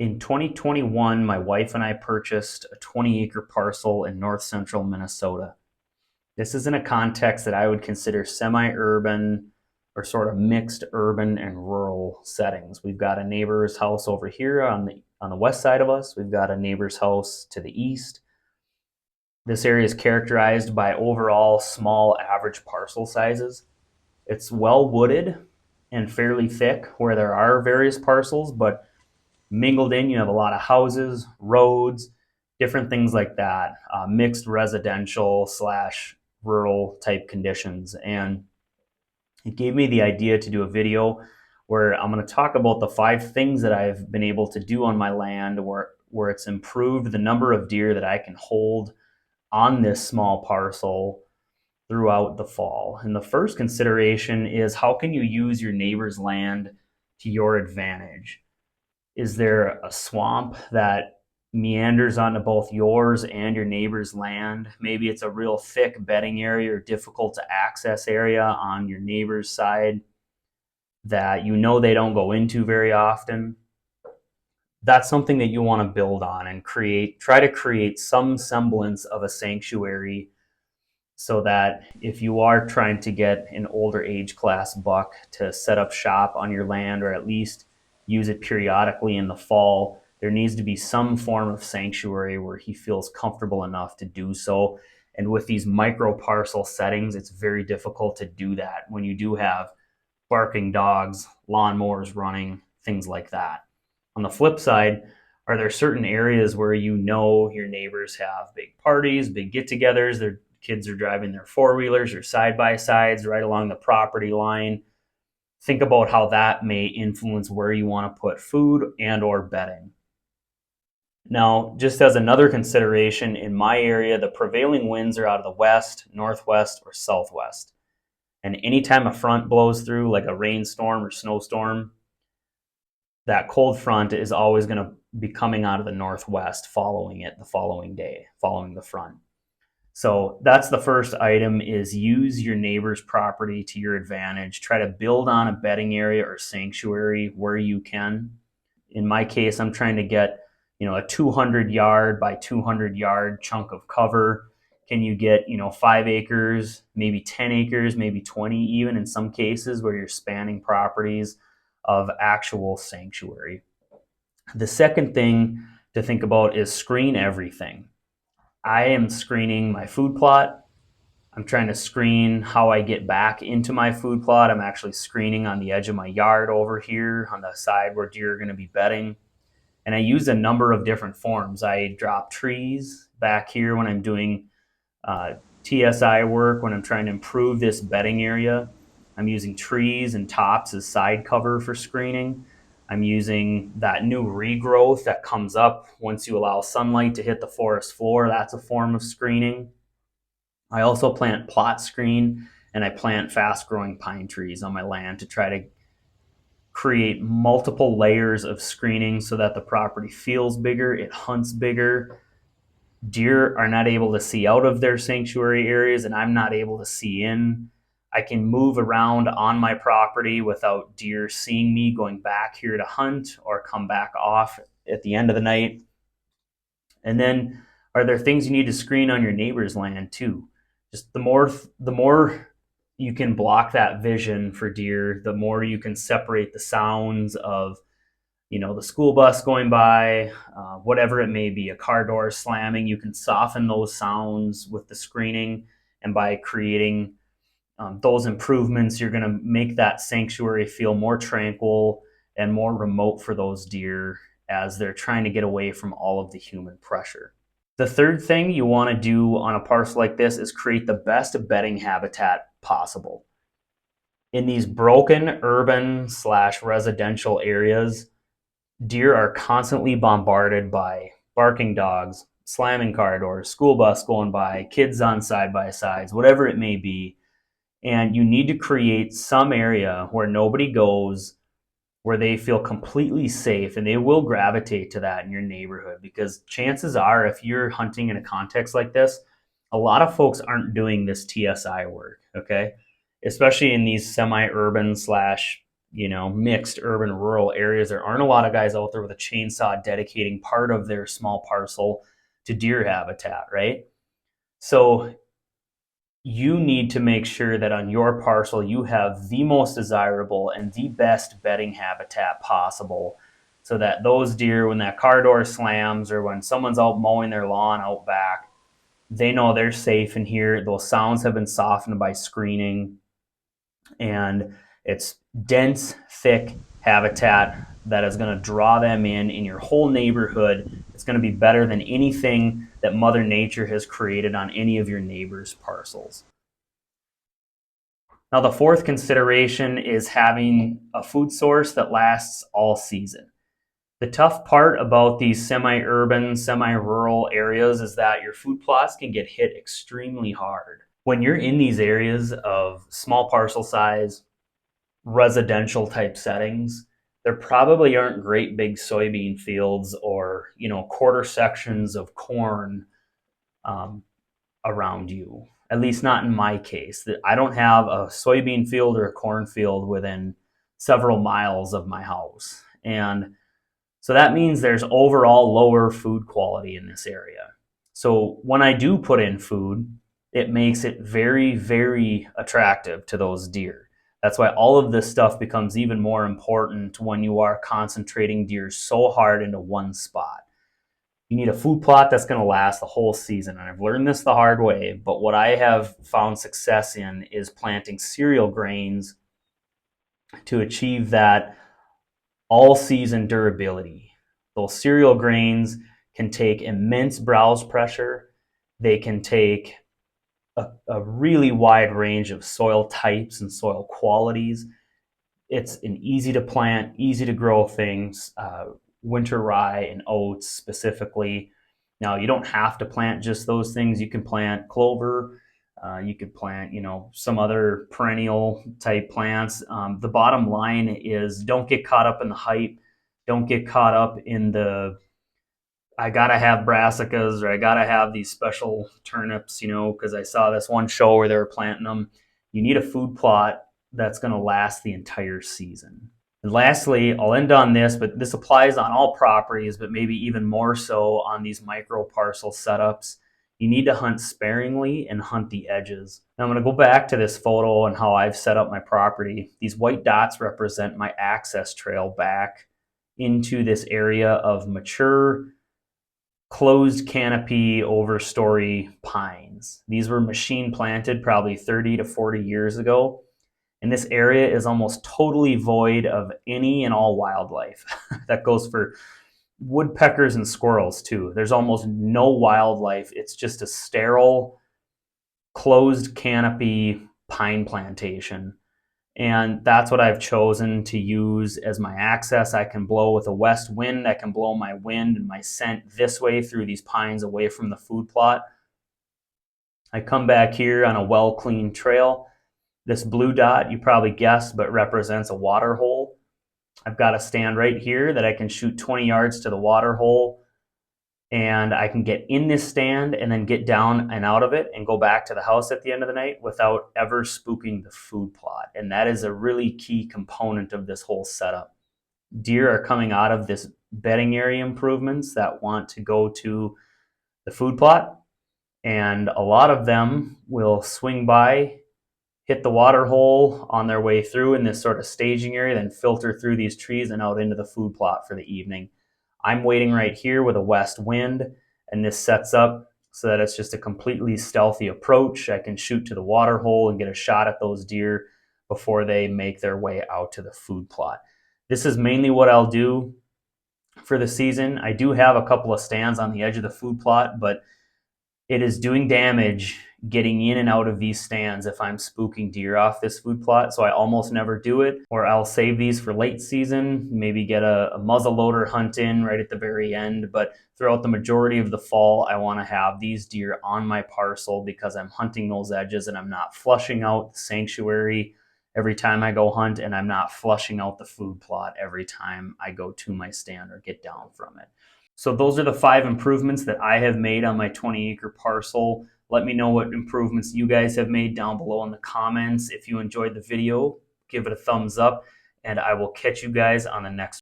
In 2021, my wife and I purchased a 20-acre parcel in north central Minnesota. This is in a context that I would consider semi-urban or sort of mixed urban and rural settings. We've got a neighbor's house over here on the west side of us. We've got a neighbor's house to the east. This area is characterized by overall small average parcel sizes. It's well wooded and fairly thick where there are various parcels, but mingled in, you have a lot of houses, roads, different things like that, mixed residential slash rural type conditions. And it gave me the idea to do a video where I'm going to talk about the 5 things that I've been able to do on my land where it's improved the number of deer that I can hold on this small parcel throughout the fall. And the first consideration is, how can you use your neighbor's land to your advantage? Is there a swamp that meanders onto both yours and your neighbor's land? Maybe it's a real thick bedding area or difficult to access area on your neighbor's side that you know they don't go into very often. That's something that you want to build on and try to create some semblance of a sanctuary, so that if you are trying to get an older age class buck to set up shop on your land, or at least use it periodically in the fall, there needs to be some form of sanctuary where he feels comfortable enough to do so. And with these micro parcel settings, it's very difficult to do that when you do have barking dogs, lawnmowers running, things like that. On the flip side, are there certain areas where you know your neighbors have big parties, big get togethers, their kids are driving their four-wheelers or side-by-sides right along the property line? Think about how that may influence where you want to put food and or bedding. Now, just as another consideration, in my area, the prevailing winds are out of the west, northwest, or southwest. And anytime a front blows through, like a rainstorm or snowstorm, that cold front is always going to be coming out of the northwest following it the following day, following the front. So that's the first item, is use your neighbor's property to your advantage. Try to build on a bedding area or sanctuary where you can. In my case, I'm trying to get, a 200 yard by 200 yard chunk of cover. Can you get, 5 acres, maybe 10 acres, maybe 20 even in some cases where you're spanning properties of actual sanctuary. The second thing to think about is screen everything. I am screening my food plot. I'm trying to screen how I get back into my food plot. I'm actually screening on the edge of my yard over here on the side where deer are going to be bedding. And I use a number of different forms. I drop trees back here when I'm doing TSI work, when I'm trying to improve this bedding area. I'm using trees and tops as side cover for screening. I'm using that new regrowth that comes up once you allow sunlight to hit the forest floor. That's a form of screening. I also plant plot screen, and I plant fast growing pine trees on my land to try to create multiple layers of screening so that the property feels bigger, it hunts bigger. Deer are not able to see out of their sanctuary areas, and I'm not able to see in. I can move around on my property without deer seeing me going back here to hunt or come back off at the end of the night. And then, are there things you need to screen on your neighbor's land too? Just the more you can block that vision for deer, the more you can separate the sounds of, the school bus going by, whatever it may be, a car door slamming. You can soften those sounds with the screening, and by creating those improvements, you're going to make that sanctuary feel more tranquil and more remote for those deer as they're trying to get away from all of the human pressure. The third thing you want to do on a parcel like this is create the best bedding habitat possible. In these broken urban slash residential areas, deer are constantly bombarded by barking dogs, slamming car doors, school bus going by, kids on side by sides, whatever it may be. And you need to create some area where nobody goes, where they feel completely safe, and they will gravitate to that in your neighborhood, because chances are, if you're hunting in a context like this, a lot of folks aren't doing this TSI work, okay? Especially in these semi-urban slash mixed urban rural areas, there aren't a lot of guys out there with a chainsaw dedicating part of their small parcel to deer habitat, right? So you need to make sure that on your parcel you have the most desirable and the best bedding habitat possible, so that those deer, when that car door slams or when someone's out mowing their lawn out back, they know they're safe in here. Those sounds have been softened by screening, and it's dense, thick habitat that is going to draw them in your whole neighborhood. It's going to be better than anything that Mother Nature has created on any of your neighbors' parcels. Now, the fourth consideration is having a food source that lasts all season. The tough part about these semi-urban, semi-rural areas is that your food plots can get hit extremely hard. When you're in these areas of small parcel size, residential type settings, there probably aren't great big soybean fields or quarter sections of corn um, around you. At least not in my case. I don't have a soybean field or a corn field within several miles of my house, and so that means there's overall lower food quality in this area. So when I do put in food, it makes it very, very attractive to those deer. That's why all of this stuff becomes even more important when you are concentrating deer so hard into one spot. You need a food plot that's going to last the whole season. And I've learned this the hard way, but what I have found success in is planting cereal grains to achieve that all season durability. Those cereal grains can take immense browse pressure. They can take a really wide range of soil types and soil qualities. It's an easy to plant, easy to grow things, winter rye and oats specifically. Now, you don't have to plant just those things. You can plant clover. You could plant, some other perennial type plants. The bottom line is don't get caught up in the hype. Don't get caught up in the I gotta have brassicas or I gotta have these special turnips, because I saw this one show where they were planting them. You need a food plot that's going to last the entire season. And lastly, I'll end on this, but this applies on all properties, but maybe even more so on these micro parcel setups. You need to hunt sparingly and hunt the edges. Now I'm going to go back to this photo and how I've set up my property. These white dots represent my access trail back into this area of mature closed canopy overstory pines. These were machine planted probably 30 to 40 years ago. And this area is almost totally void of any and all wildlife. That goes for woodpeckers and squirrels too. There's almost no wildlife. It's just a sterile, closed canopy pine plantation. And that's what I've chosen to use as my access. I can blow with a west wind. I can blow my wind and my scent this way through these pines away from the food plot. I come back here on a well-cleaned trail. This blue dot, you probably guessed, but represents a water hole. I've got a stand right here that I can shoot 20 yards to the water hole, and I can get in this stand and then get down and out of it and go back to the house at the end of the night without ever spooking the food plot. And that is a really key component of this whole setup. Deer are coming out of this bedding area improvements that want to go to the food plot, and a lot of them will swing by, hit the water hole on their way through in this sort of staging area, then filter through these trees and out into the food plot for the evening. I'm waiting right here with a west wind, and this sets up so that it's just a completely stealthy approach. I can shoot to the water hole and get a shot at those deer before they make their way out to the food plot. This is mainly what I'll do for the season. I do have a couple of stands on the edge of the food plot, but it is doing damage getting in and out of these stands if I'm spooking deer off this food plot, so I almost never do it. Or I'll save these for late season, maybe get a muzzleloader hunt in right at the very end. But throughout the majority of the fall, I want to have these deer on my parcel because I'm hunting those edges and I'm not flushing out the sanctuary every time I go hunt, and I'm not flushing out the food plot every time I go to my stand or get down from it. So those are the 5 improvements that I have made on my 20-acre parcel. Let me know what improvements you guys have made down below in the comments. If you enjoyed the video, give it a thumbs up. and I will catch you guys on the next